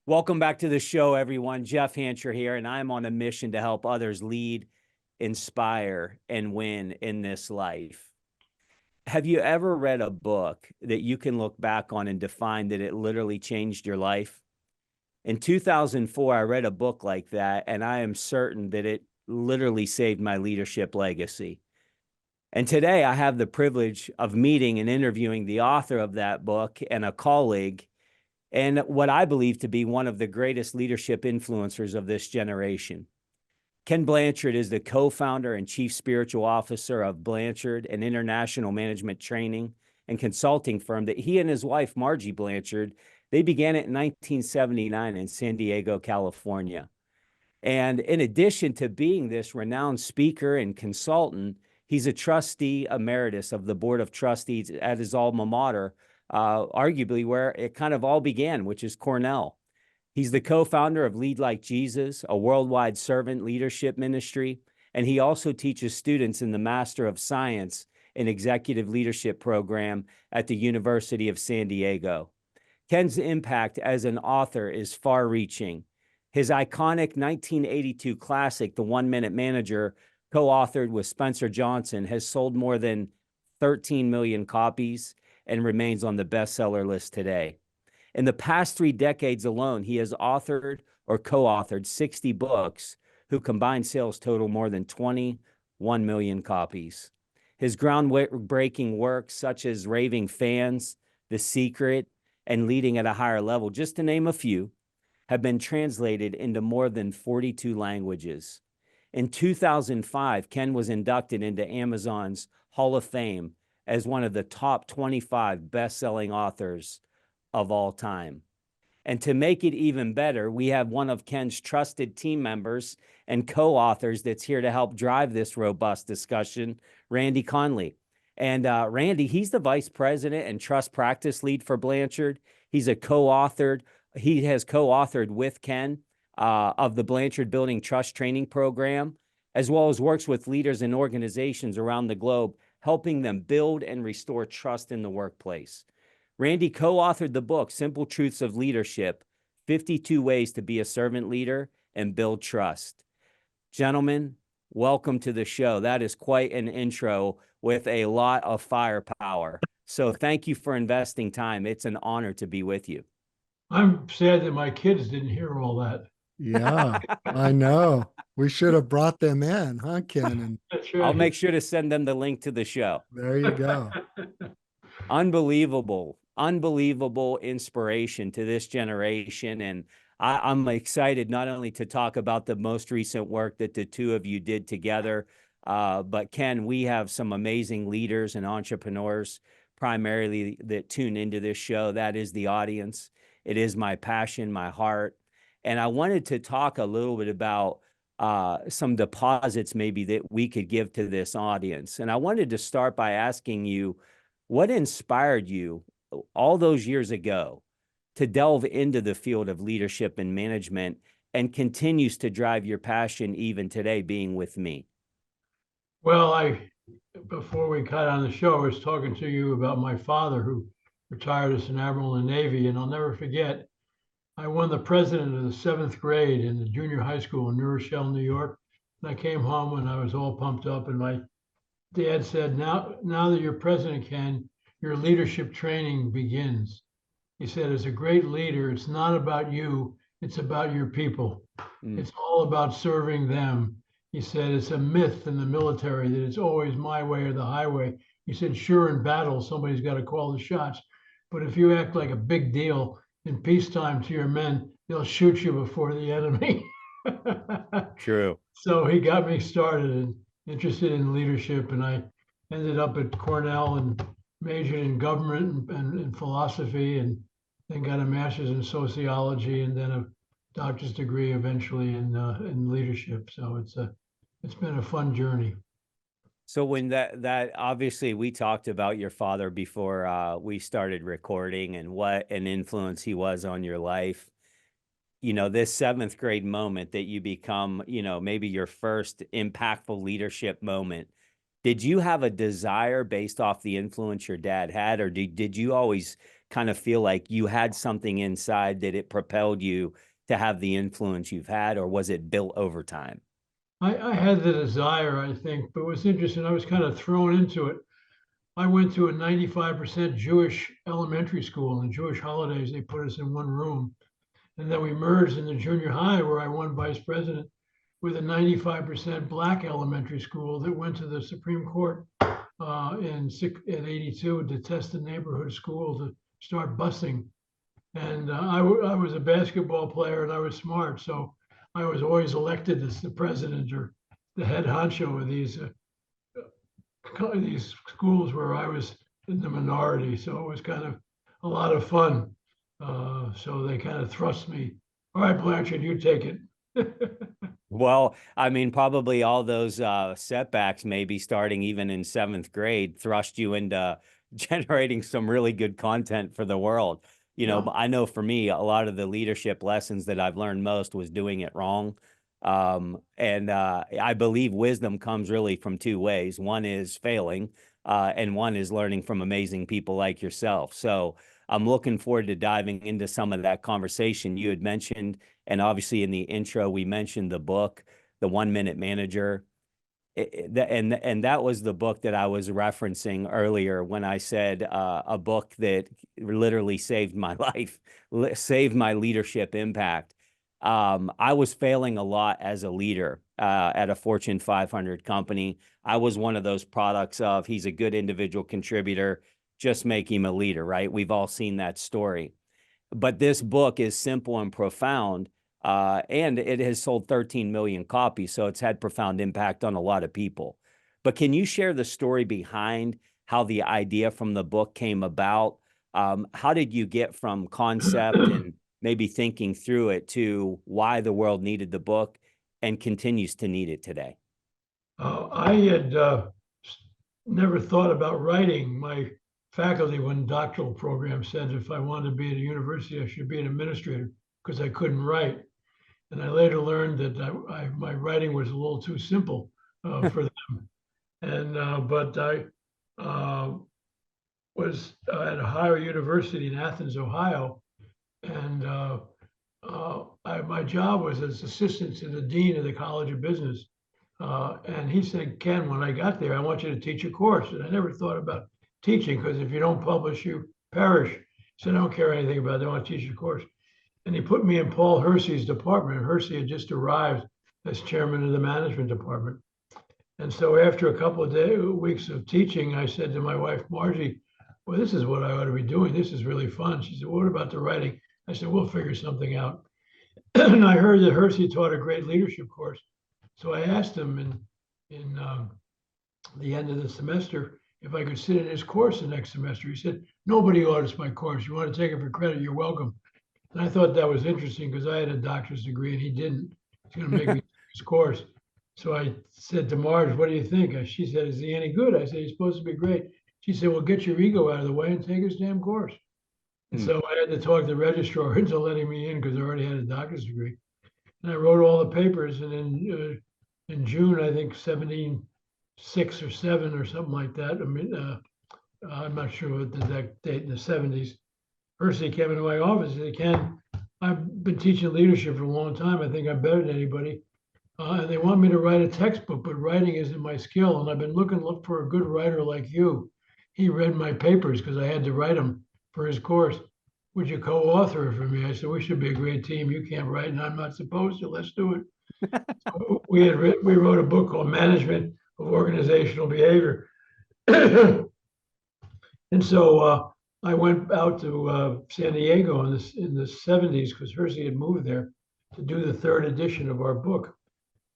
Welcome back to the show, everyone. Jeff Hancher here, and I'm on a mission to help others lead, inspire, and win in this life. Have you ever read a book that you can look back on and define that it literally changed your life? In 2004, I read a book like that, and I am certain that it literally saved my leadership legacy. And today I have the privilege of meeting and interviewing the author of that book and a colleague, and what I believe to be one of the greatest leadership influencers of this generation. Ken Blanchard is the co-founder and chief spiritual officer of Blanchard, an international management training and consulting firm that he and his wife, Margie Blanchard, they began it in 1979 in San Diego, California. And in addition to being this renowned speaker and consultant, he's a trustee emeritus of the board of trustees at his alma mater, arguably where it kind of all began, which is Cornell. He's the co-founder of Lead Like Jesus, a worldwide servant leadership ministry, and he also teaches students in the Master of Science in Executive Leadership program at the University of San Diego. Ken's impact as an author is far-reaching. His iconic 1982 classic, The 1 Minute Manager, co-authored with Spencer Johnson, has sold more than 13 million copies and remains on the bestseller list today. In the past 3 decades alone, he has authored or co-authored 60 books whose combined sales total more than 21 million copies. His groundbreaking works such as Raving Fans, The Secret, and Leading at a Higher Level, just to name a few, have been translated into more than 42 languages. In 2005, Ken was inducted into Amazon's Hall of Fame as one of the top 25 best-selling authors of all time. And to make it even better, we have one of Ken's trusted team members and co-authors that's here to help drive this robust discussion, Randy Conley. And Randy, he's the vice president and trust practice lead for Blanchard. He has co-authored with Ken of the Blanchard Building Trust Training Program, as well as works with leaders and organizations around the globe, helping them build and restore trust in the workplace. Randy co-authored the book, Simple Truths of Leadership, 52 Ways to Be a Servant Leader and Build Trust. Gentlemen, welcome to the show. That is quite an intro with a lot of firepower. So thank you for investing time. It's an honor to be with you. I'm sad that my kids didn't hear all that. Yeah, I know. We should have brought them in, huh, Ken? That's right. I'll make sure to send them the link to the show. There you go. Unbelievable inspiration to this generation. And I'm excited not only to talk about the most recent work that the two of you did together, but Ken, we have some amazing leaders and entrepreneurs primarily that tune into this show. That is the audience. It is my passion, my heart. And I wanted to talk a little bit about some deposits maybe that we could give to this audience. And I wanted to start by asking you, what inspired you all those years ago to delve into the field of leadership and management and continues to drive your passion even today being with me? Well, before we got on the show, I was talking to you about my father who retired as an admiral in the Navy, and I'll never forget, I won the president of the 7th grade in the junior high school in New Rochelle, New York. And I came home and I was all pumped up, and my dad said, now that you're president, Ken, your leadership training begins. He said, as a great leader, it's not about you, it's about your people. It's all about serving them. He said, it's a myth in the military that it's always my way or the highway. He said, sure, in battle, somebody's got to call the shots. But if you act like a big deal in peacetime to your men, they'll shoot you before the enemy. True. So he got me started and interested in leadership, and I ended up at Cornell and majored in government and philosophy, and then got a master's in sociology, and then a doctor's degree eventually in leadership. So it's been a fun journey. So when that obviously we talked about your father before we started recording and what an influence he was on your life. You know, this 7th grade moment that you become, you know, maybe your first impactful leadership moment. Did you have a desire based off the influence your dad had, or did you always kind of feel like you had something inside that it propelled you to have the influence you've had, or was it built over time? I had the desire, I think, but it was interesting. I was kind of thrown into it. I went to a 95% Jewish elementary school, and Jewish holidays, they put us in one room. And then we merged in the junior high where I won vice president with a 95% Black elementary school that went to the Supreme Court in 82 to test the neighborhood school to start busing. And I was a basketball player and I was smart. So I was always elected as the president or the head honcho of these schools where I was in the minority. So it was kind of a lot of fun. So they kind of thrust me. All right, Blanchard, you take it. Well, I mean, probably all those setbacks, maybe starting even in 7th grade, thrust you into generating some really good content for the world. You know, Yeah. I know for me, a lot of the leadership lessons that I've learned most was doing it wrong. And I believe wisdom comes really from 2 ways. One is failing, and one is learning from amazing people like yourself. So I'm looking forward to diving into some of that conversation you had mentioned. And obviously in the intro, we mentioned the book, The 1 Minute Manager. And that was the book that I was referencing earlier when I said a book that literally saved my life, saved my leadership impact. I was failing a lot as a leader at a Fortune 500 company. I was one of those products of he's a good individual contributor, just make him a leader, right? We've all seen that story. But this book is simple and profound, and it has sold 13 million copies, so it's had profound impact on a lot of people. But can you share the story behind how the idea from the book came about? How did you get from concept and maybe thinking through it to why the world needed the book and continues to need it today? I had never thought about writing. My faculty, when doctoral program said if I wanted to be at a university, I should be an administrator because I couldn't write. And I later learned that my writing was a little too simple for them. And but I was at Ohio University in Athens, Ohio, and my job was as assistant to the dean of the College of Business. And he said, Ken, when I got there, I want you to teach a course. And I never thought about teaching because if you don't publish, you perish. So I don't care anything about it. I want to teach a course. And he put me in Paul Hersey's department. Hersey had just arrived as chairman of the management department. And so after a couple of weeks of teaching, I said to my wife, Margie, well, this is what I ought to be doing. This is really fun. She said, well, what about the writing? I said, we'll figure something out. And I heard that Hersey taught a great leadership course. So I asked him in the end of the semester if I could sit in his course the next semester. He said, nobody audits my course. You want to take it for credit, you're welcome. And I thought that was interesting because I had a doctor's degree and he didn't. He's going to make me take his course. So I said to Marge, what do you think? She said, is he any good? I said, he's supposed to be great. She said, well, get your ego out of the way and take his damn course. And so I had to talk the registrar into letting me in because I already had a doctor's degree. And I wrote all the papers. And in June, I think 76 or 7 or something like that. I mean, I'm not sure what the exact date in the 70s. Hersey came into my office and said, Ken, I've been teaching leadership for a long time. I think I'm better than anybody. And they want me to write a textbook, but writing isn't my skill. And I've been looking for a good writer like you. He read my papers because I had to write them for his course. Would you co-author it for me? I said, we should be a great team. You can't write and I'm not supposed to. Let's do it. So we wrote a book called Management of Organizational Behavior. And so I went out to San Diego in the 70s because Hersey had moved there to do the 3rd edition of our book.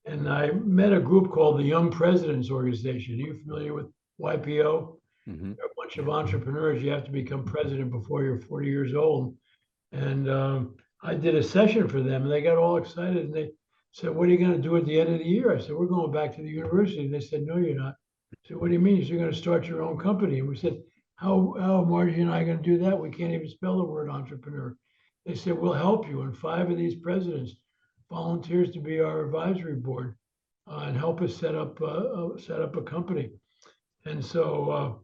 And I met a group called the Young Presidents Organization. Are you familiar with YPO? Mm-hmm. They're a bunch of entrepreneurs. You have to become president before you're 40 years old. And I did a session for them and they got all excited and they said, what are you going to do at the end of the year? I said, we're going back to the university. And they said, no, you're not. I said, what do you mean? You're going to start your own company. And we said, how are Margie and I going to do that? We can't even spell the word entrepreneur. They said, we'll help you. And 5 of these presidents volunteers to be our advisory board and help us set up a company. And so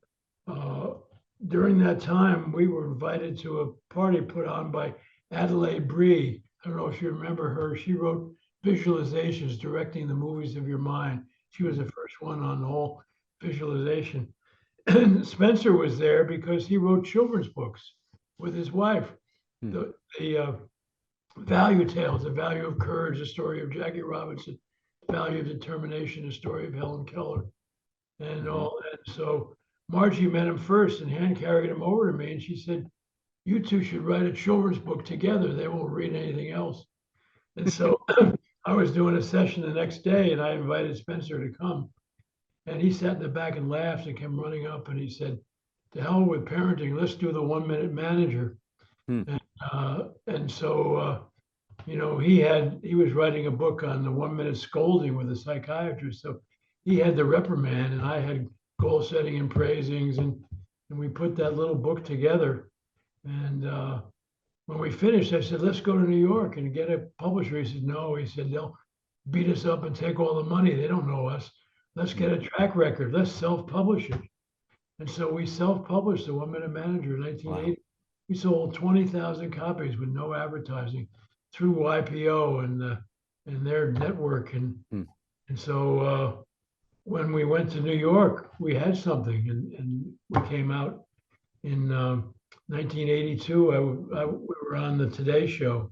during that time, we were invited to a party put on by Adelaide Bree. I don't know if you remember her. She wrote Visualizations, Directing the Movies of Your Mind. She was the first one on all visualization. And Spencer was there because he wrote children's books with his wife. Hmm. The Value Tales, The Value of Courage, the story of Jackie Robinson, Value of Determination, the story of Helen Keller, and all. And so Margie met him first and hand carried him over to me, and she said, "You two should write a children's book together. They won't read anything else." And so I was doing a session the next day, and I invited Spencer to come, and he sat in the back and laughed and came running up, and he said, "To hell with parenting. Let's do the 1 Minute Manager." Hmm. And so you know, he was writing a book on the 1 minute scolding with a psychiatrist. So he had the reprimand and I had goal setting and praisings, and we put that little book together. And when we finished, I said, "Let's go to New York and get a publisher." He said, "No." He said, "They'll beat us up and take all the money. They don't know us. Let's get a track record. Let's self-publish it." And so we self-published the 1 Minute Manager in 1980. Wow. We sold 20,000 copies with no advertising through YPO and their network. And so when we went to New York, we had something, and we came out in 1982. We were on the Today Show,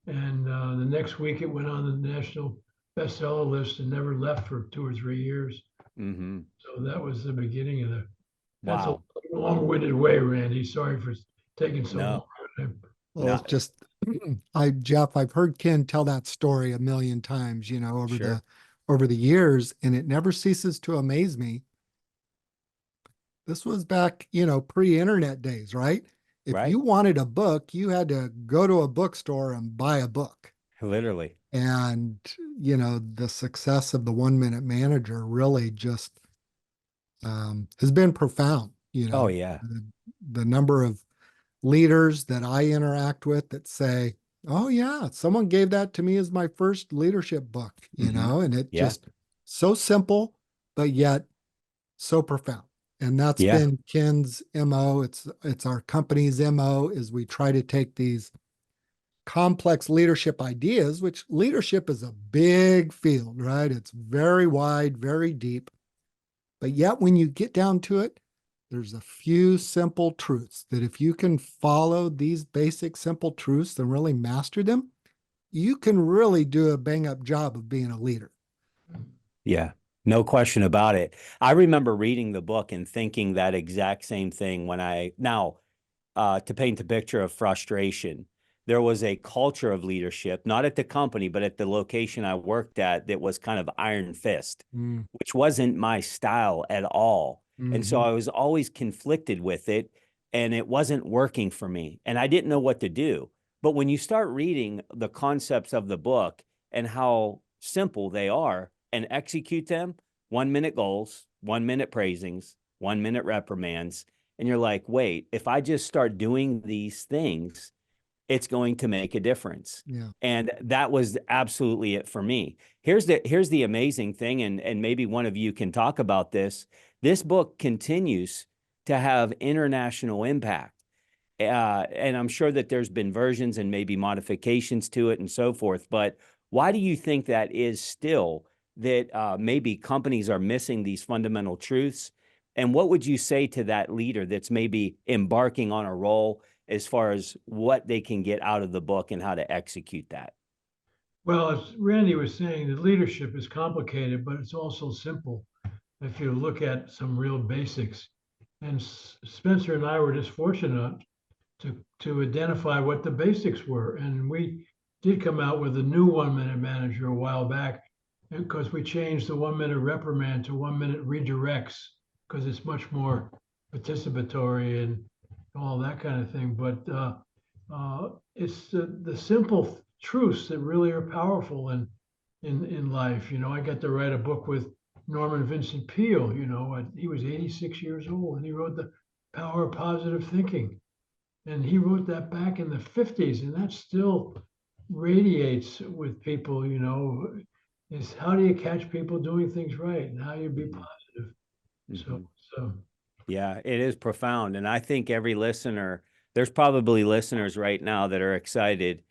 and the next week it went on the national bestseller list and never left for 2 or 3 years. Mm-hmm. So that was the beginning of the. That's Wow. a long-winded way, Randy. Sorry for taking so long. Well, No. it's just, Jeff, I've heard Ken tell that story a million times, you know, Sure. over the years, and it never ceases to amaze me. This was back, you know, pre-internet days, right? If Right. you wanted a book, you had to go to a bookstore and buy a book. Literally. And, you know, the success of the 1 Minute Manager really just has been profound. You know, Oh, yeah. the number of leaders that I interact with that say, "Oh yeah, someone gave that to me as my first leadership book," you know, and it Yeah. just so simple, but yet so profound. And that's Yeah. been Ken's MO. It's our company's MO is we try to take these complex leadership ideas, which leadership is a big field, right? It's very wide, very deep. But yet when you get down to it, there's a few simple truths that if you can follow these basic simple truths and really master them, you can really do a bang up job of being a leader. Yeah. No question about it. I remember reading the book and thinking that exact same thing when to paint the picture of frustration, there was a culture of leadership, not at the company, but at the location I worked at, that was kind of iron fist, which wasn't my style at all. And so I was always conflicted with it, and it wasn't working for me, and I didn't know what to do. But when you start reading the concepts of the book and how simple they are and execute them, 1 minute goals, 1 minute praisings, 1 minute reprimands, and you're like, wait, if I just start doing these things, it's going to make a difference. Yeah. And that was absolutely it for me. Here's the amazing thing, and maybe one of you can talk about this. This book continues to have international impact. And I'm sure that there's been versions and maybe modifications to it and so forth. But why do you think that is still that maybe companies are missing these fundamental truths? And what would you say to that leader that's maybe embarking on a role as far as what they can get out of the book and how to execute that? Well, as Randy was saying, the leadership is complicated, but it's also simple if you look at some real basics. And Spencer and I were just fortunate to identify what the basics were. And we did come out with a new 1 Minute Manager a while back, because we changed the 1 minute reprimand to 1 minute redirects, because it's much more participatory and all that kind of thing. But it's the simple truths that really are powerful in life. You know, I got to write a book with Norman Vincent Peale. You know, he was 86 years old, and he wrote The Power of Positive Thinking. And he wrote that back in the 50s, and that still radiates with people, you know, is how do you catch people doing things right and how you be positive. So Yeah, it is profound. And I think every listener, there's probably listeners right now that are excited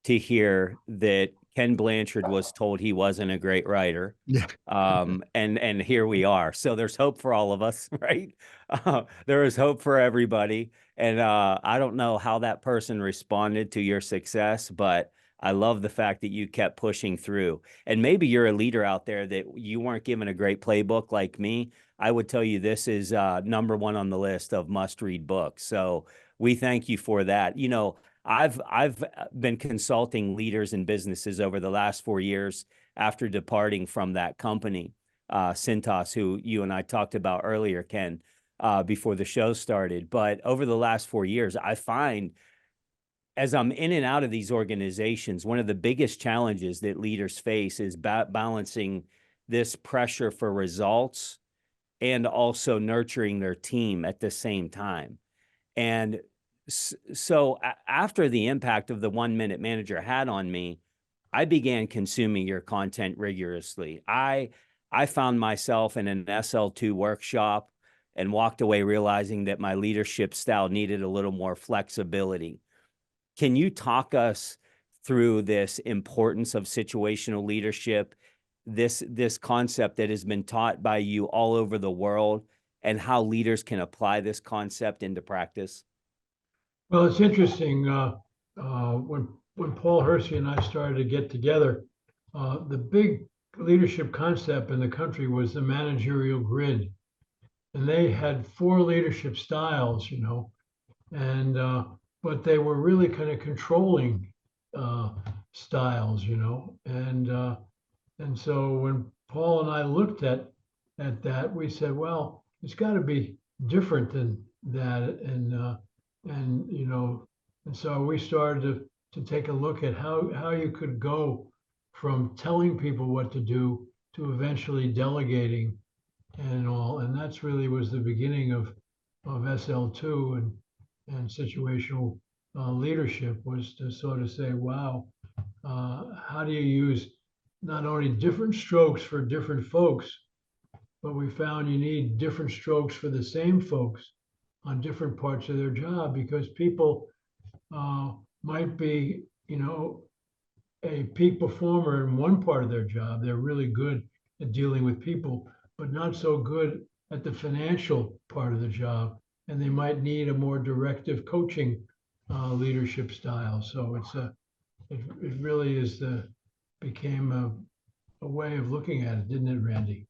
to hear that Ken Blanchard was told he wasn't a great writer. Yeah. And here we are. So there's hope for all of us, right? There is hope for everybody. And I don't know how that person responded to your success, but I love the fact that you kept pushing through. And maybe you're a leader out there that you weren't given a great playbook like me. I would tell you this is #1 on the list of must-read books. So we thank you for that. You know, I've been consulting leaders and businesses over the last 4 years after departing from that company, Cintas, who you and I talked about earlier, Ken, before the show started. But over the last 4 years, I find as I'm in and out of these organizations, one of the biggest challenges that leaders face is balancing this pressure for results and also nurturing their team at the same time. And so after the impact of the 1 Minute Manager had on me, I began consuming your content rigorously. I found myself in an SL2 workshop and walked away realizing that my leadership style needed a little more flexibility. Can you talk us through this importance of situational leadership, this concept that has been taught by you all over the world, and how leaders can apply this concept into practice? Well, it's interesting. When Paul Hersey and I started to get together, the big leadership concept in the country was the managerial grid, and they had 4 leadership styles, you know, and but they were really kind of controlling styles, you know, and so when Paul and I looked at that, we said, well, it's got to be different than that, and you know, and so we started to take a look at how you could go from telling people what to do to eventually delegating and all, and that's really was the beginning of SL2 and situational leadership, was to sort of say, wow, how do you use not only different strokes for different folks, but we found you need different strokes for the same folks on different parts of their job, because people might be, you know, a peak performer in one part of their job. They're really good at dealing with people, but not so good at the financial part of the job. And they might need a more directive coaching leadership style. So it really is became a way of looking at it, didn't it, Randy?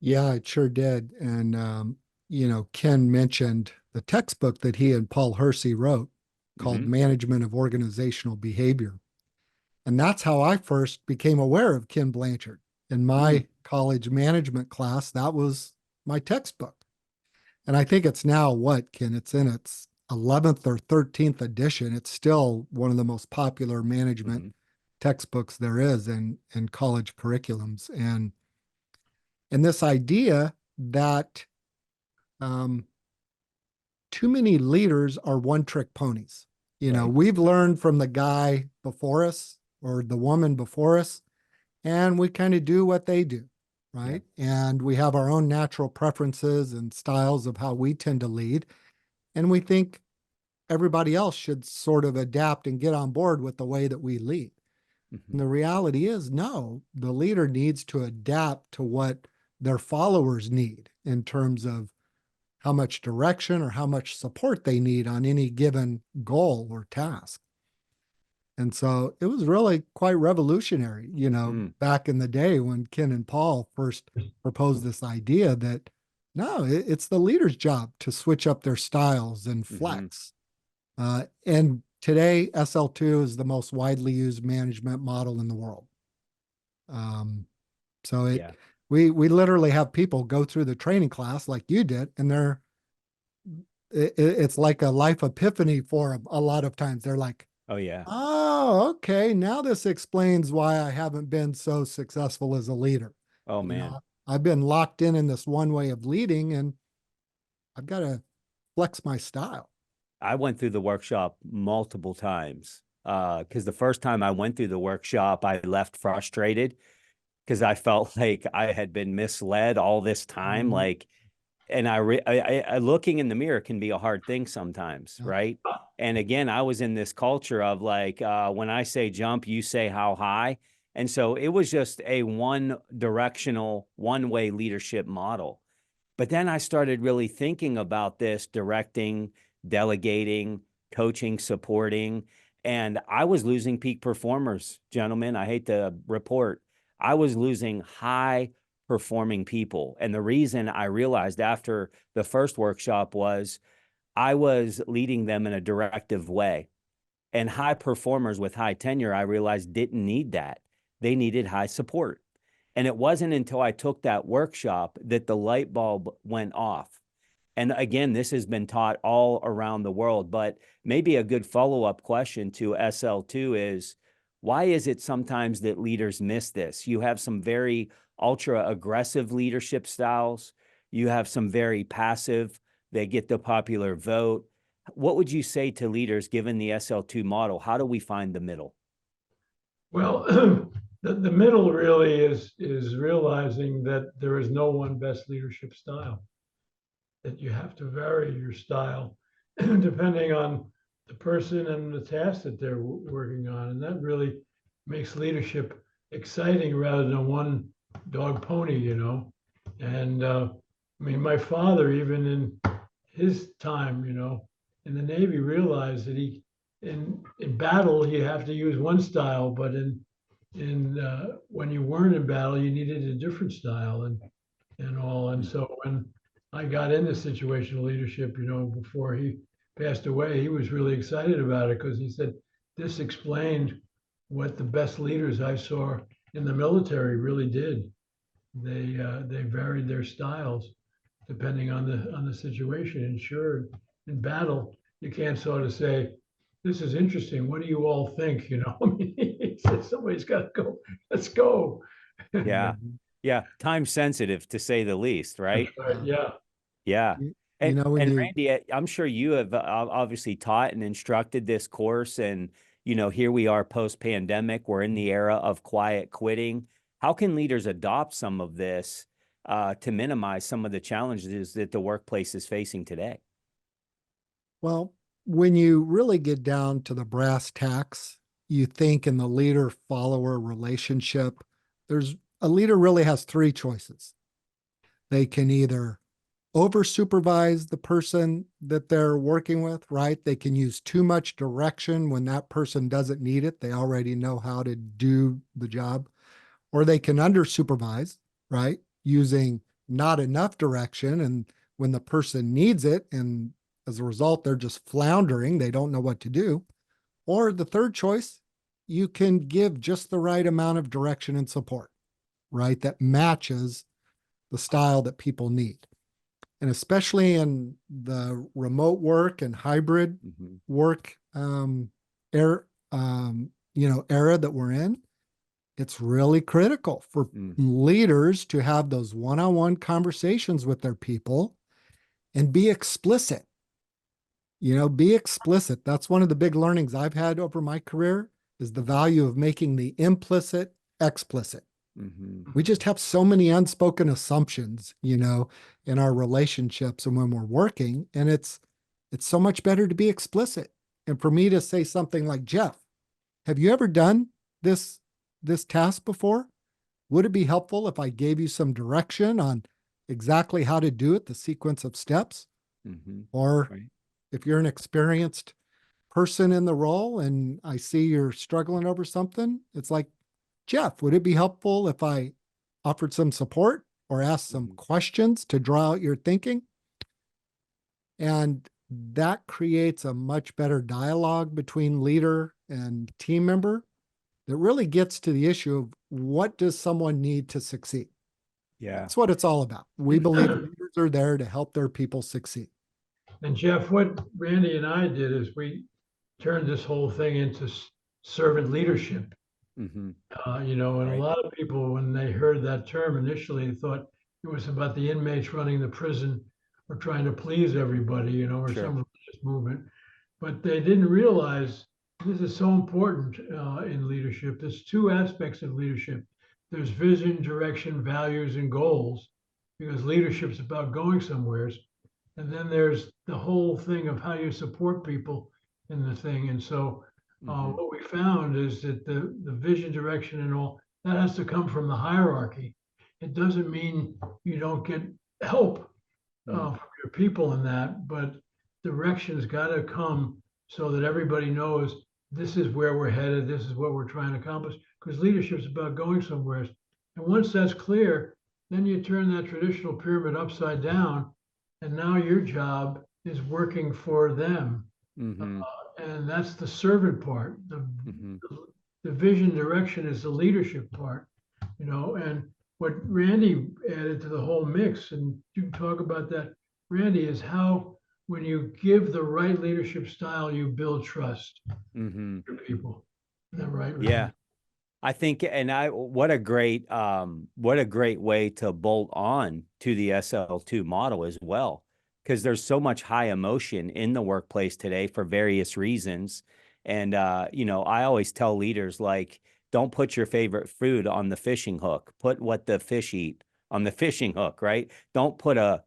Yeah, it sure did. And, you know, Ken mentioned the textbook that he and Paul Hersey wrote called Management of Organizational Behavior. And that's how I first became aware of Ken Blanchard. In my college management class, that was my textbook. And I think it's now what, Ken? It's in its 11th or 13th edition. It's still one of the most popular management textbooks there is in college curriculums. And this idea that too many leaders are one-trick ponies. You know, we've learned from the guy before us or the woman before us, and we kind of do what they do, right? Yeah. And we have our own natural preferences and styles of how we tend to lead. And we think everybody else should sort of adapt and get on board with the way that we lead. And the reality is, no, the leader needs to adapt to what their followers need in terms of how much direction or how much support they need on any given goal or task. And so it was really quite revolutionary, you know, back in the day when Ken and Paul first proposed this idea that no, it's the leader's job to switch up their styles and flex. And today, SL2 is the most widely used management model in the world. So we literally have people go through the training class like you did, and it's like a life epiphany for them. A lot of times they're like, oh yeah, oh, okay, now this explains why I haven't been so successful as a leader. Oh man, know, I've been locked in this one way of leading, and I've got to flex my style. I went through the workshop multiple times because the first time I went through the workshop, I left frustrated because I felt like I had been misled all this time. Like and looking in the mirror can be a hard thing sometimes, Yeah. right? And again, I was in this culture of like, when I say jump, you say how high. And so it was just a one directional, one way leadership model. But then I started really thinking about this directing, delegating, coaching, supporting, and I was losing peak performers, gentlemen. I hate to report, I was losing high performing people. And the reason I realized after the first workshop was I was leading them in a directive way. And high performers with high tenure, I realized didn't need that. They needed high support. And it wasn't until I took that workshop that the light bulb went off. And again, this has been taught all around the world, but maybe a good follow-up question to SL2 is, why is it sometimes that leaders miss this? You have some very ultra aggressive leadership styles. You have some very passive, they get the popular vote. What would you say to leaders given the SL2 model? How do we find the middle? Well, the middle really is realizing that there is no one best leadership style, that you have to vary your style depending on the person and the task that they're working on. And that really makes leadership exciting rather than one dog pony, you know. And I mean, my father, even in his time, you know, in the Navy, realized that in battle you have to use one style, but in when you weren't in battle, you needed a different style and all. And so when I got into situational leadership, you know, before he passed away, he was really excited about it because he said this explained what the best leaders I saw in the military really did. They varied their styles depending on the situation. And sure, in battle, you can't sort of say, "This is interesting. What do you all think?" You know, I mean, he said somebody's got to go. Let's go. Yeah. Yeah. Time sensitive to say the least, right? That's right. Yeah. Yeah. You know, when And you, Randy, I'm sure you have obviously taught and instructed this course. And, you know, here we are post-pandemic. We're in the era of quiet quitting. How can leaders adopt some of this to minimize some of the challenges that the workplace is facing today? well, when you really get down to the brass tacks, you think in the leader follower relationship, there's a leader really has three choices. They can either over supervise the person that they're working with, right? They can use too much direction when that person doesn't need it. They already know how to do the job. Or they can under supervise, right? Using not enough direction. And when the person needs it, and as a result, they're just floundering, they don't know what to do. Or the third choice, you can give just the right amount of direction and support, right? That matches the style that people need. And especially in the remote work and hybrid work era that we're in, it's really critical for leaders to have those one-on-one conversations with their people and be explicit. You know, be explicit. That's one of the big learnings I've had over my career is the value of making the implicit explicit. We just have so many unspoken assumptions, you know, in our relationships and when we're working, and it's so much better to be explicit. And for me to say something like, Jeff, have you ever done this task before? Would it be helpful if I gave you some direction on exactly how to do it, the sequence of steps? Or if you're an experienced person in the role and I see you're struggling over something, it's like, Jeff, would it be helpful if I offered some support or asked some questions to draw out your thinking? And that creates a much better dialogue between leader and team member that really gets to the issue of what does someone need to succeed? Yeah. That's what it's all about. We believe leaders are there to help their people succeed. And Jeff, what Randy and I did is we turned this whole thing into servant leadership. You know, and a lot of people, when they heard that term initially, thought it was about the inmates running the prison or trying to please everybody, you know, or some religious movement. But they didn't realize this is so important in leadership. There's two aspects of leadership. There's vision, direction, values, and goals. because leadership's about going somewheres. And then there's the whole thing of how you support people in the thing. And so Mhm. what we found is that the vision, direction, and all that has to come from the hierarchy. It doesn't mean you don't get help Mm. from your people in that, but direction's got to come so that everybody knows this is where we're headed, this is what we're trying to accomplish, because leadership's about going somewhere. And once that's clear, then you turn that traditional pyramid upside down, and now your job is working for them. Mhm. And that's the servant part. Mhm. The vision direction is the leadership part, and what Randy added to the whole mix, and you can talk about that, Randy, is how when you give the right leadership style, you build trust Mhm. for people. Is that right, Randy? Yeah. I think, and what a great way to bolt on to the SL2 model as well, because there's so much high emotion in the workplace today for various reasons. And, I always tell leaders, like, don't put your favorite food on the fishing hook, put what the fish eat on the fishing hook, right? Don't put a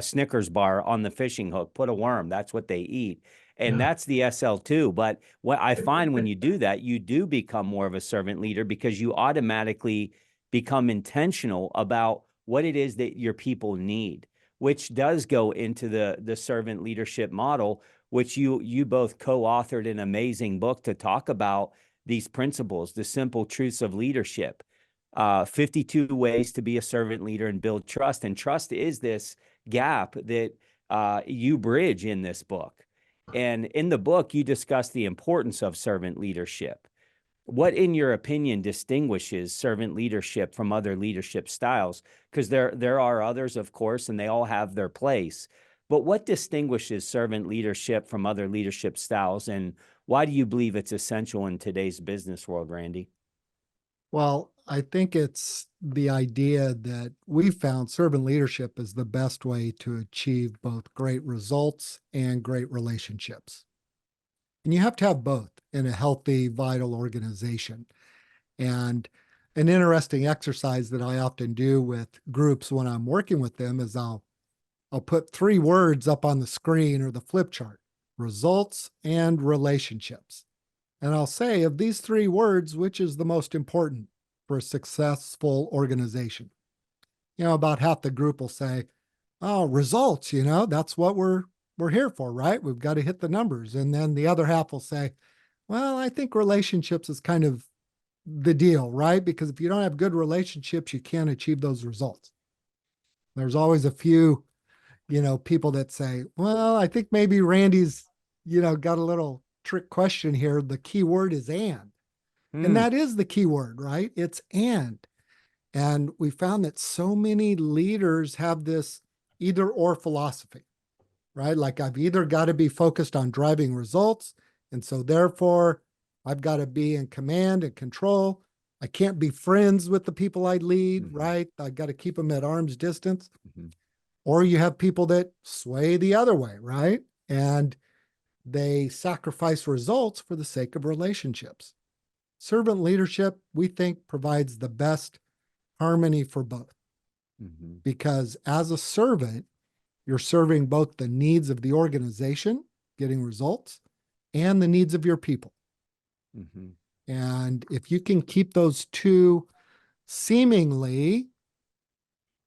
Snickers bar on the fishing hook, put a worm. That's what they eat. And Yeah. that's the SL2. But what I find when you do that, you do become more of a servant leader because you automatically become intentional about what it is that your people need, which does go into the servant leadership model, which you both co-authored an amazing book to talk about these principles, the simple truths of leadership. 52 ways to be a servant leader and build trust. And trust is this gap that you bridge in this book. And in the book, you discuss the importance of servant leadership. What, in your opinion, distinguishes servant leadership from other leadership styles? Because there are others, of course, and they all have their place. But what distinguishes servant leadership from other leadership styles, and why do you believe it's essential in today's business world, Randy? Well, I think it's the idea that we found servant leadership is the best way to achieve both great results and great relationships. And you have to have both in a healthy, vital organization. And an interesting exercise that I often do with groups when I'm working with them is I'll put three words up on the screen or the flip chart: results and relationships. And I'll say, of these three words, which is the most important for a successful organization? About half the group will say, oh, results, that's what we're here for, right? We've got to hit the numbers. And then the other half will say, well, I think relationships is kind of the deal, right? Because if you don't have good relationships, you can't achieve those results. There's always a few, people that say, well, I think maybe Randy's, got a little trick question here. The key word is and. And Hmm. that is the key word, right? It's and. And we found that so many leaders have this either or philosophy, right? Like I've either got to be focused on driving results. And so therefore, I've got to be in command and control. I can't be friends with the people I lead, Mhm. right? I got to keep them at arm's distance. Mhm. Or you have people that sway the other way, right? And they sacrifice results for the sake of relationships. Servant leadership, we think, provides the best harmony for both. Mhm. Because as a servant, you're serving both the needs of the organization, getting results, and the needs of your people. Mhm. And if you can keep those two seemingly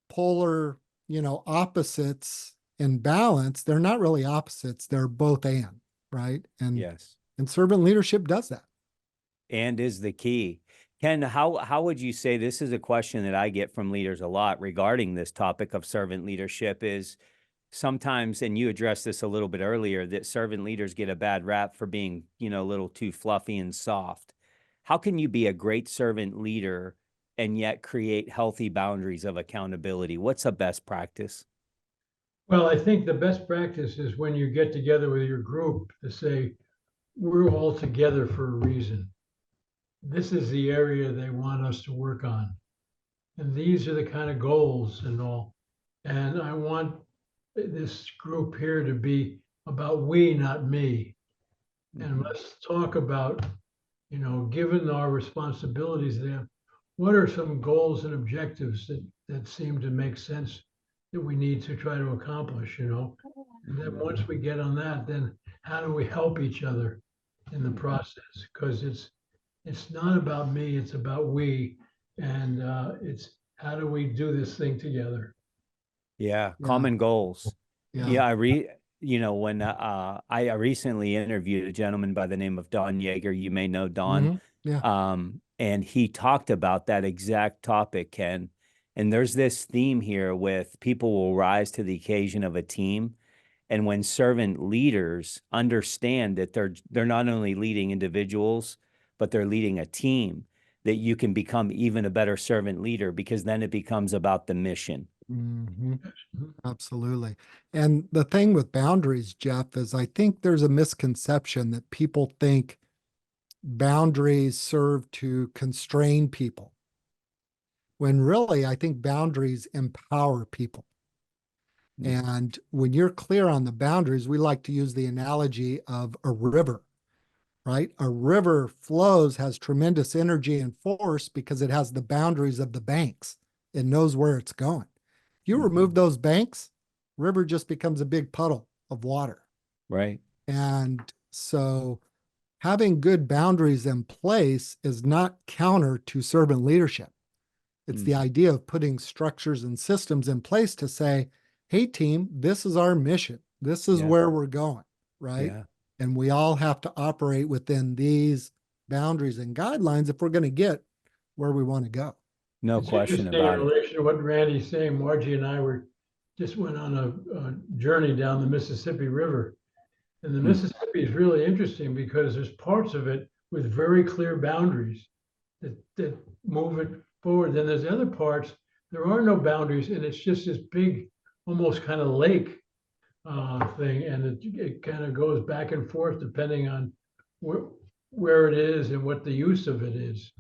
polar, opposites in balance, they're not really opposites, they're both and, right? Yes. And servant leadership does that. And is the key. Ken, how would you say, this is a question that I get from leaders a lot regarding this topic of servant leadership, is sometimes, and you addressed this a little bit earlier, that servant leaders get a bad rap for being, a little too fluffy and soft. How can you be a great servant leader and yet create healthy boundaries of accountability? What's a best practice? Well, I think the best practice is when you get together with your group to say, we're all together for a reason. This is the area they want us to work on. And these are the kind of goals and all. And I want this group here to be about we, not me. And Mhm. let's talk about, given our responsibilities there, what are some goals and objectives that seem to make sense that we need to try to accomplish, you know? And then once we get on that, then how do we help each other in the process? Because it's not about me, it's about we. And it's how do we do this thing together? Yeah, Yeah. common goals. Yeah. Yeah, when I recently interviewed a gentleman by the name of Don Yeager. You may know Don. Mhm. Yeah. And he talked about that exact topic, Ken. And there's this theme here with people will rise to the occasion of a team. And when servant leaders understand that they're not only leading individuals, but they're leading a team, that you can become even a better servant leader, because then it becomes about the mission. Mhm. Absolutely. And the thing with boundaries, Jeff, is I think there's a misconception that people think boundaries serve to constrain people, when really I think boundaries empower people. And when you're clear on the boundaries, we like to use the analogy of a river, right? A river flows, has tremendous energy and force because it has the boundaries of the banks. It knows where it's going. You remove those banks, river just becomes a big puddle of water. Right. And so having good boundaries in place is not counter to servant leadership. It's the idea of putting structures and systems in place to say, hey, team, this is our mission. This is Yeah. where we're going, right? Yeah. And we all have to operate within these boundaries and guidelines if we're going to get where we want to go. No It's question interesting in about it. relation to what Randy's saying. Margie and I just went on a journey down the Mississippi River. And the Mississippi is really interesting because there's parts of it with very clear boundaries that move it forward. Then there's other parts, there are no boundaries, and it's just this big, almost kind of lake thing. And it kind of goes back and forth depending on where it is and what the use of it is.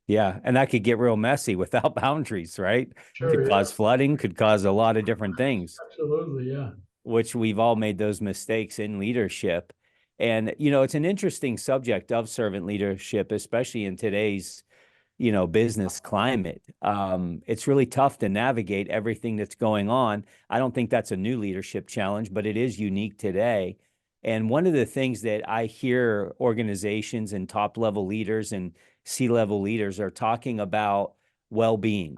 Yeah, and that could get real messy without boundaries, right? Sure, Could yeah, cause flooding, could cause a lot of different things, absolutely, yeah. which we've all made those mistakes in leadership. And, it's an interesting subject of servant leadership, especially in today's, business climate. It's really tough to navigate everything that's going on. I don't think that's a new leadership challenge, but it is unique today. And one of the things that I hear organizations and top level leaders and C-level leaders are talking about well-being.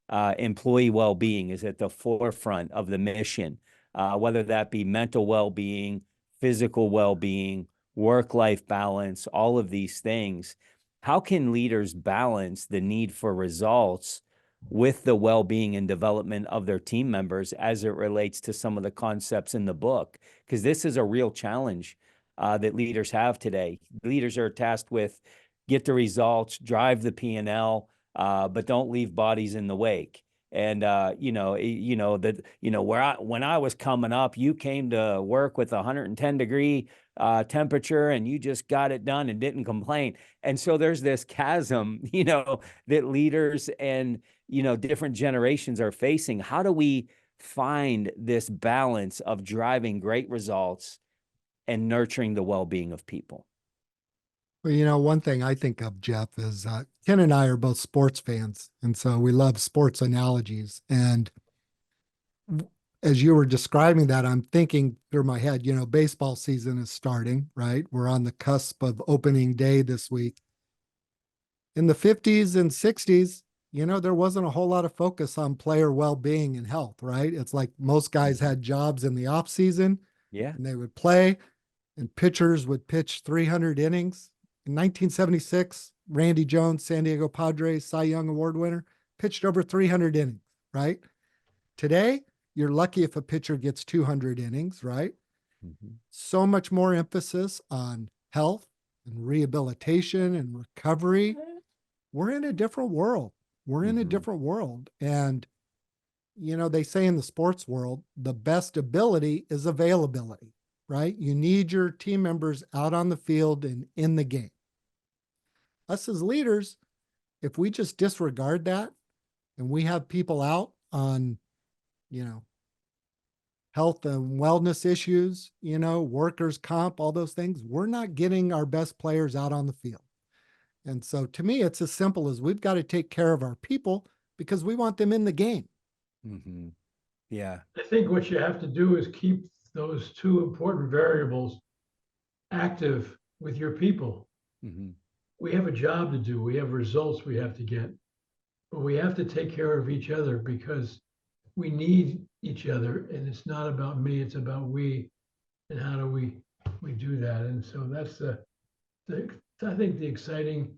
Employee well-being is at the forefront of the mission, whether that be mental well-being, physical well-being, work-life balance, all of these things. How can leaders balance the need for results with the well-being and development of their team members as it relates to some of the concepts in the book? Because this is a real challenge that leaders have today. Leaders are tasked with get the results, drive the P&L, but don't leave bodies in the wake. And when I was coming up, you came to work with 110-degree temperature, and you just got it done and didn't complain. And so there's this chasm, that leaders and different generations are facing. How do we find this balance of driving great results and nurturing the well-being of people? Well, one thing I think of, Jeff, is Ken and I are both sports fans. And so we love sports analogies. And as you were describing that, I'm thinking through my head, baseball season is starting, right? We're on the cusp of opening day this week. In the 50s and 60s, there wasn't a whole lot of focus on player well-being and health, right? It's like most guys had jobs in the off season. Yeah. And they would play, and pitchers would pitch 300 innings. In 1976, Randy Jones, San Diego Padres, Cy Young Award winner, pitched over 300 innings, right? Today, you're lucky if a pitcher gets 200 innings, right? So much more emphasis on health and rehabilitation and recovery. We're in a different world. We're in a different world. And, they say in the sports world, the best ability is availability, right? You need your team members out on the field and in the game. Us as leaders, if we just disregard that and we have people out on, health and wellness issues, workers' comp, all those things, we're not getting our best players out on the field. And so to me, it's as simple as we've got to take care of our people because we want them in the game. Mm-hmm. Yeah. I think what you have to do is keep those two important variables active with your people. Mm-hmm. We have a job to do. We have results we have to get, but we have to take care of each other because we need each other. And it's not about me, it's about we, and how do we do that. And so that's the I think the exciting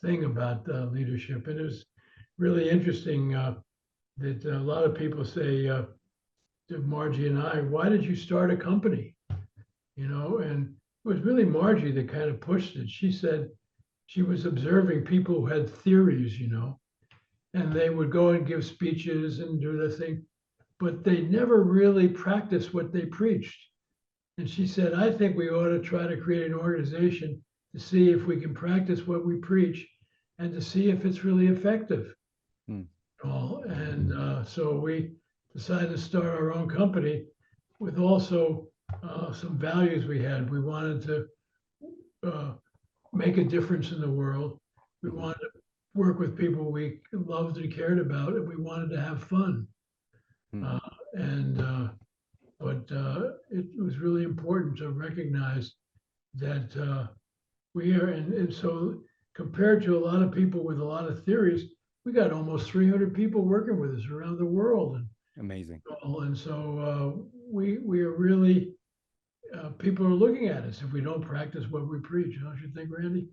thing about leadership. And it was really interesting that a lot of people say to Margie and I, why did you start a company? You know, and it was really Margie that kind of pushed it. She said she was observing people who had theories, you know, and they would go and give speeches and do the thing, but they never really practiced what they preached. And she said, I think we ought to try to create an organization to see if we can practice what we preach and to see if it's really effective. Hmm. And so we decided to start our own company with also some values we had. We wanted to make a difference in the world. We wanted to work with people we loved and cared about, and we wanted to have fun. Hmm. But it was really important to recognize that we are, and so compared to a lot of people with a lot of theories, we got almost 300 people working with us around the world. Amazing. And so we are really, people are looking at us if we don't practice what we preach. Don't you think, Randy?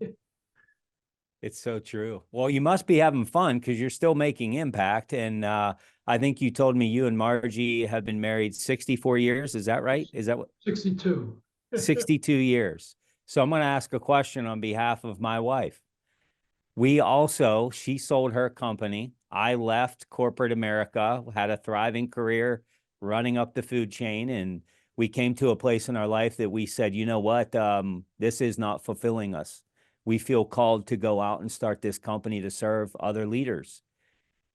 It's so true. Well, you must be having fun because you're still making impact. And I think you told me you and Margie have been married 64 years. Is that right? Is that what? 62. 62 years. So I'm going to ask a question on behalf of my wife. She sold her company. I left corporate America, had a thriving career running up the food chain. And we came to a place in our life that we said, you know what? This is not fulfilling us. We feel called to go out and start this company to serve other leaders.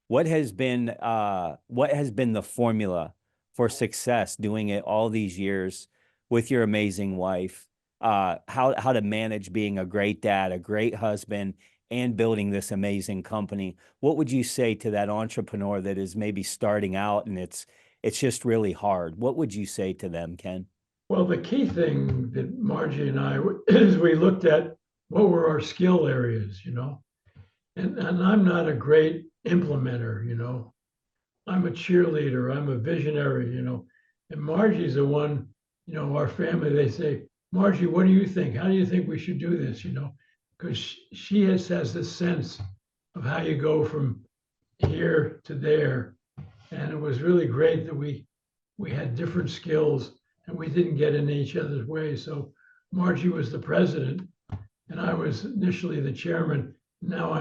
What has been the formula for success doing it all these years with your amazing wife? How to manage being a great dad, a great husband, and building this amazing company. What would you say to that entrepreneur that is maybe starting out and it's just really hard? What would you say to them, Ken? Well, the key thing that Margie and I is we looked at what were our skill areas, you know, and I'm not a great implementer, you know. I'm a cheerleader, I'm a visionary, you know, and Margie's the one, you know, our family, they say, Margie, what do you think? How do you think we should do this? You know, because she has this sense of how you go from here to there. And it was really great that we had different skills and we didn't get in each other's way. So Margie was the president and I was initially the chairman. Now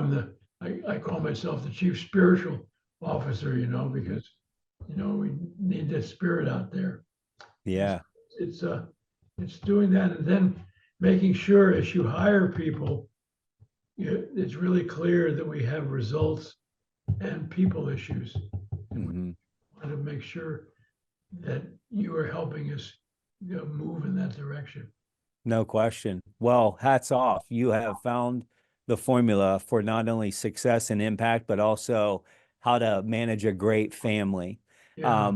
I call myself the chief spiritual officer, you know, because, you know, we need that spirit out there. Yeah. It's doing that and then making sure as you hire people, it's really clear that we have results and people issues. Mm-hmm. We want to make sure that you are helping us move in that direction. No question. Well, hats off. You have found the formula for not only success and impact, but also how to manage a great family. Yeah.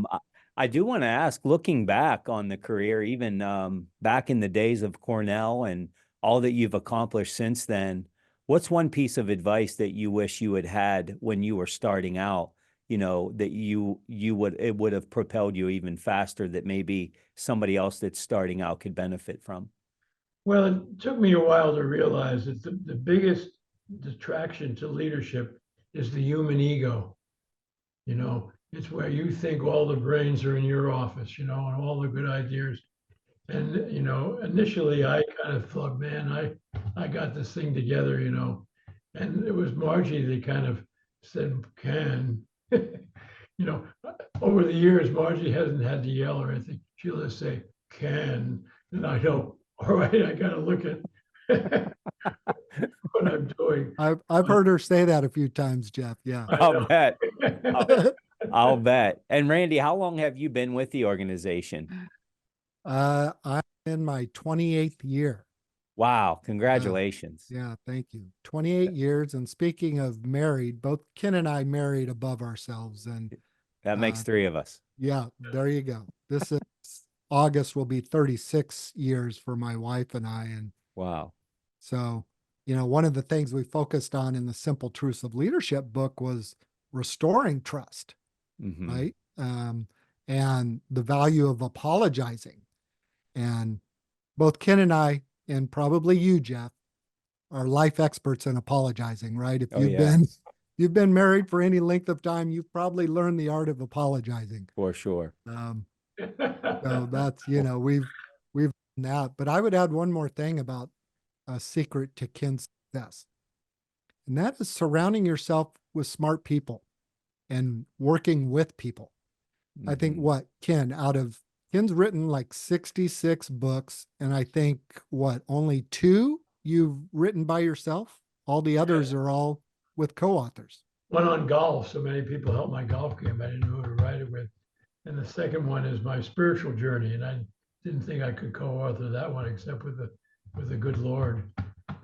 I do want to ask, looking back on the career, even back in the days of Cornell and all that you've accomplished since then, what's one piece of advice that you wish you had when you were starting out, you know, that it would have propelled you even faster that maybe somebody else that's starting out could benefit from? Well, it took me a while to realize that the biggest detraction to leadership is the human ego. You know, it's where you think all the brains are in your office, you know, and all the good ideas. And, you know, initially I kind of thought, man, I got this thing together, you know, and it was Margie that kind of said, Ken, you know, over the years, Margie hasn't had to yell or anything. She'll just say, Ken, and I go, all right, I got to look at what I'm doing. I've heard her say that a few times, Jeff. Yeah. I'll bet. I'll bet. And Randy, how long have you been with the organization? I'm in my 28th year. Wow. Congratulations. Yeah, thank you. 28 years. And speaking of married, both Ken and I married above ourselves. And That makes three of us. yeah, there you go. This is August will be 36 years for my wife and I. And Wow. so, one of the things we focused on in the Simple Truths of Leadership book was restoring trust, Mhm. right? And the value of apologizing. And both Ken and I, and probably you, Jeff, are life experts in apologizing, right? If Oh, you've yeah. you've been married for any length of time, you've probably learned the art of apologizing. For sure. So that's, we've done that. But I would add one more thing about a secret to Ken's success. And that is surrounding yourself with smart people and working with people. I think Mhm. Ken, Ken's written like 66 books, and I think only 2 you've written by yourself? All the others are all with co-authors. One on golf. So many people helped my golf game. I didn't know who to write it with. And the second one is my spiritual journey. And I didn't think I could co-author that one except with the good Lord.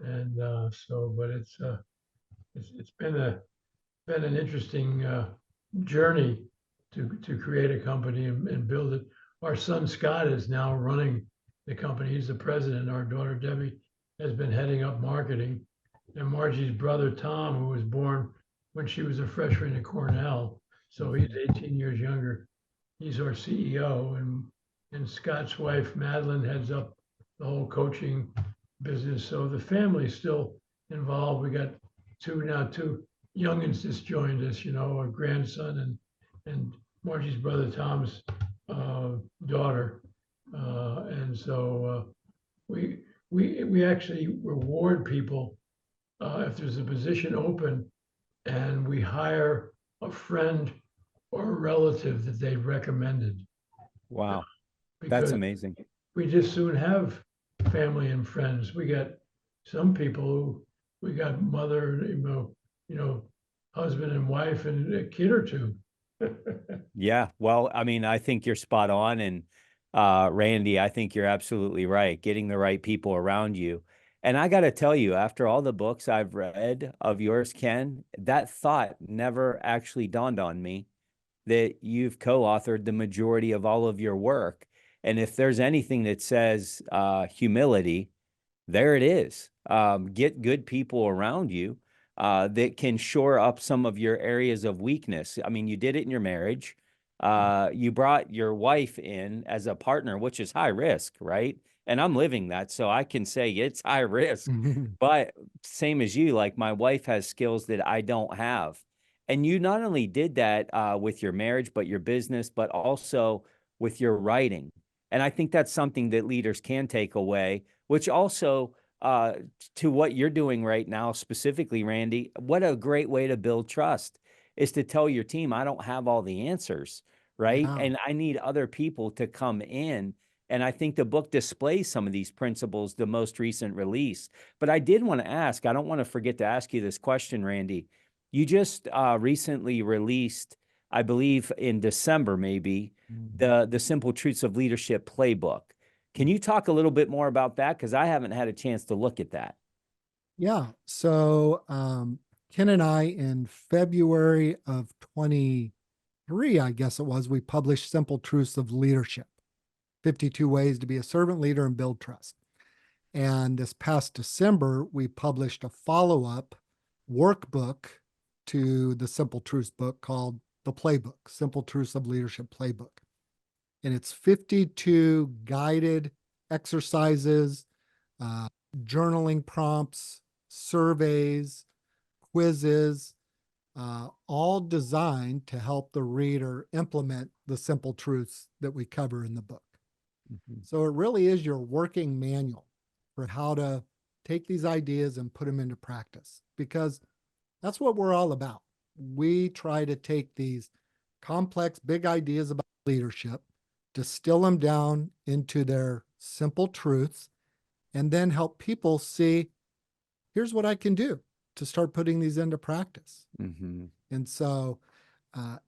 And but it's been an interesting journey to create a company and build it. Our son Scott is now running the company. He's the president. Our daughter Debbie has been heading up marketing. And Margie's brother Tom, who was born when she was a freshman at Cornell, so he's 18 years younger. He's our CEO, and Scott's wife Madeline heads up the whole coaching business. So the family's still involved. We got two youngins just joined us, a grandson and Margie's brother Tom's daughter, and so we actually reward people if there's a position open, and we hire a friend or a relative that they recommended, Wow. That's because amazing. we just soon have family and friends. We got some people who we got mother, husband and wife and a kid or two. Yeah. Well, I mean, I think you're spot on. And Randy, I think you're absolutely right. Getting the right people around you. And I got to tell you, after all the books I've read of yours, Ken, that thought never actually dawned on me that you've co-authored the majority of all of your work. And if there's anything that says humility, there it is. Get good people around you that can shore up some of your areas of weakness. I mean, you did it in your marriage. You brought your wife in as a partner, which is high risk, right? And I'm living that, so I can say it's high risk. But same as you, like my wife has skills that I don't have. And you not only did that with your marriage, but your business, but also with your writing. And I think that's something that leaders can take away, which also to what you're doing right now, specifically, Randy, what a great way to build trust is to tell your team, I don't have all the answers, right? Yeah. And I need other people to come in. And I think the book displays some of these principles, the most recent release. But I did want to ask, I don't want to forget to ask you this question, Randy. You just recently released, I believe in December, maybe, the Simple Truths of Leadership playbook. Can you talk a little bit more about that? Because I haven't had a chance to look at that. Yeah. So Ken and I, in February of 23, I guess it was, we published Simple Truths of Leadership, 52 Ways to be a Servant Leader and Build Trust. And this past December, we published a follow-up workbook to the Simple Truths book called The Playbook, Simple Truths of Leadership Playbook. And it's 52 guided exercises, journaling prompts, surveys, quizzes, all designed to help the reader implement the simple truths that we cover in the book. So it really is your working manual for how to take these ideas and put them into practice, because that's what we're all about. We try to take these complex, big ideas about leadership, distill them down into their simple truths, and then help people see, here's what I can do to start putting these into practice. And so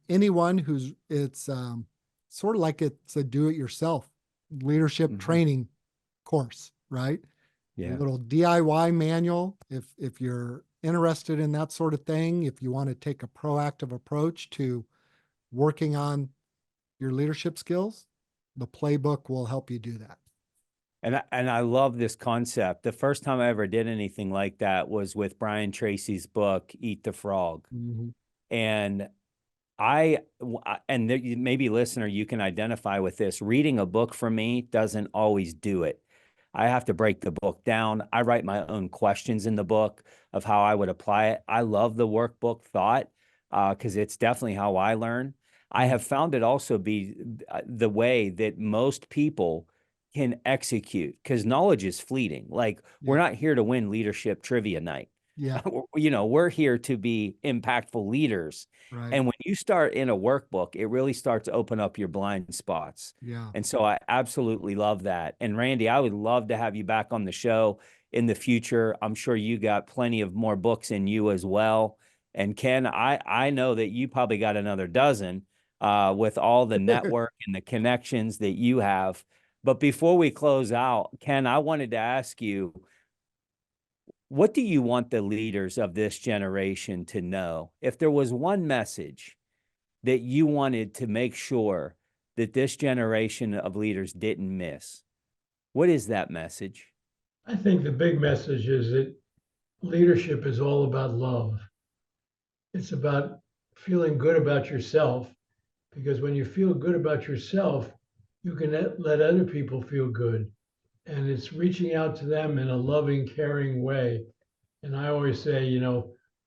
anyone it's sort of like it's a do-it-yourself leadership training course, right? a Yeah. little DIY manual if you're interested in that sort of thing, if you want to take a proactive approach to working on your leadership skills, the playbook will help you do that. And I love this concept. The first time I ever did anything like that was with Brian Tracy's book, Eat the Frog. Mhm. And maybe listener, you can identify with this. Reading a book for me doesn't always do it. I have to break the book down. I write my own questions in the book of how I would apply it. I love the workbook thought because it's definitely how I learn. I have found it also be the way that most people can execute because knowledge is fleeting. Like we're not here to win leadership trivia night. Yeah, We're here to be impactful leaders. right. And when you start in a workbook, it really starts to open up your blind spots. Yeah. And so I absolutely love that. And Randy, I would love to have you back on the show in the future. I'm sure you got plenty of more books in you as well. And Ken, I know that you probably got another dozen with all the network and the connections that you have. But before we close out, Ken, I wanted to ask you, what do you want the leaders of this generation to know? If there was one message that you wanted to make sure that this generation of leaders didn't miss, what is that message? I think the big message is that leadership is all about love. It's about feeling good about yourself, because when you feel good about yourself, you can let other people feel good. And it's reaching out to them in a loving, caring way. And I always say,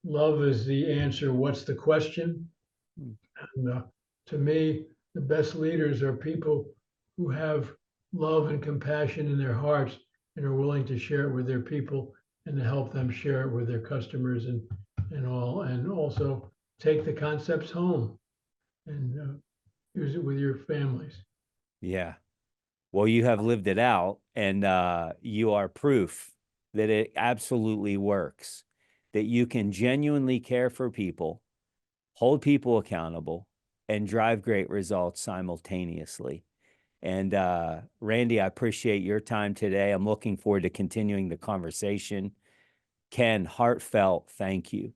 love is the answer. What's the question? And to me, the best leaders are people who have love and compassion in their hearts and are willing to share it with their people and to help them share it with their customers and all, and also take the concepts home and use it with your families. Yeah. Well, you have lived it out, and you are proof that it absolutely works, that you can genuinely care for people, hold people accountable, and drive great results simultaneously. And Randy, I appreciate your time today. I'm looking forward to continuing the conversation. Ken, heartfelt thank you.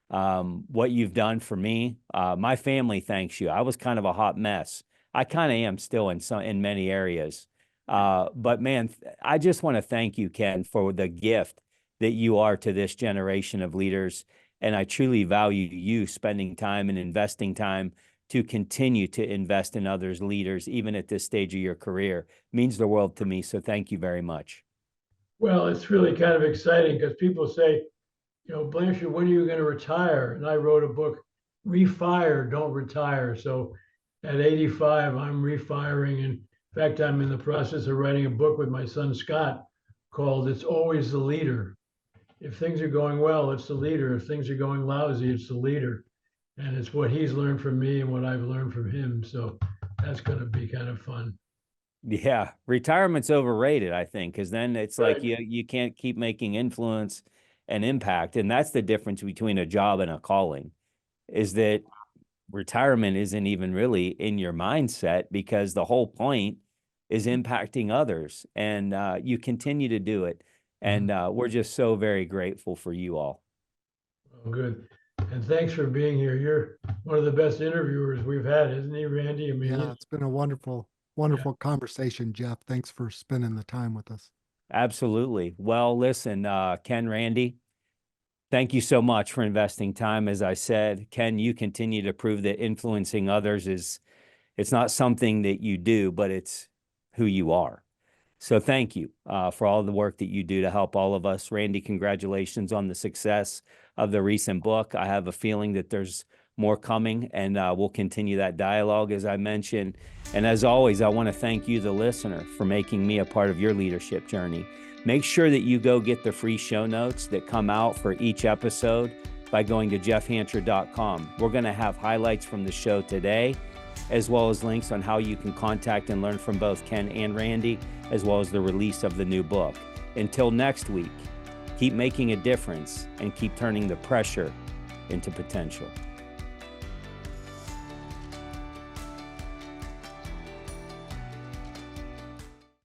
What you've done for me, my family thanks you. I was kind of a hot mess. I kind of am still in many areas. But man, I just want to thank you, Ken, for the gift that you are to this generation of leaders. And I truly value you spending time and investing time to continue to invest in others' leaders, even at this stage of your career. It means the world to me. So thank you very much. Well, it's really kind of exciting because people say, Blanchard, when are you going to retire? And I wrote a book, Refire, Don't Retire. So at 85, I'm refiring. And in fact, I'm in the process of writing a book with my son, Scott, called It's Always the Leader. If things are going well, it's the leader. If things are going lousy, it's the leader. And it's what he's learned from me and what I've learned from him. So that's going to be kind of fun. Yeah, retirement's overrated, I think, because then it's Right. like you can't keep making influence and impact. And that's the difference between a job and a calling, is that retirement isn't even really in your mindset because the whole point is impacting others, and you continue to do it. And we're just so very grateful for you all. Oh, good. And thanks for being here. You're one of the best interviewers we've had, isn't he, Randy? I mean, Yeah, it's been a wonderful conversation, Jeff. Thanks for spending the time with us. Absolutely. Well, listen, Ken, Randy, thank you so much for investing time. As I said, Ken, you continue to prove that influencing others it's not something that you do, but it's who you are. So thank you for all the work that you do to help all of us. Randy, congratulations on the success of the recent book. I have a feeling that there's more coming, and we'll continue that dialogue, as I mentioned. And as always, I want to thank you, the listener, for making me a part of your leadership journey. Make sure that you go get the free show notes that come out for each episode by going to jeffhancher.com. We're going to have highlights from the show today, as well as links on how you can contact and learn from both Ken and Randy, as well as the release of the new book. Until next week, keep making a difference and keep turning the pressure into potential.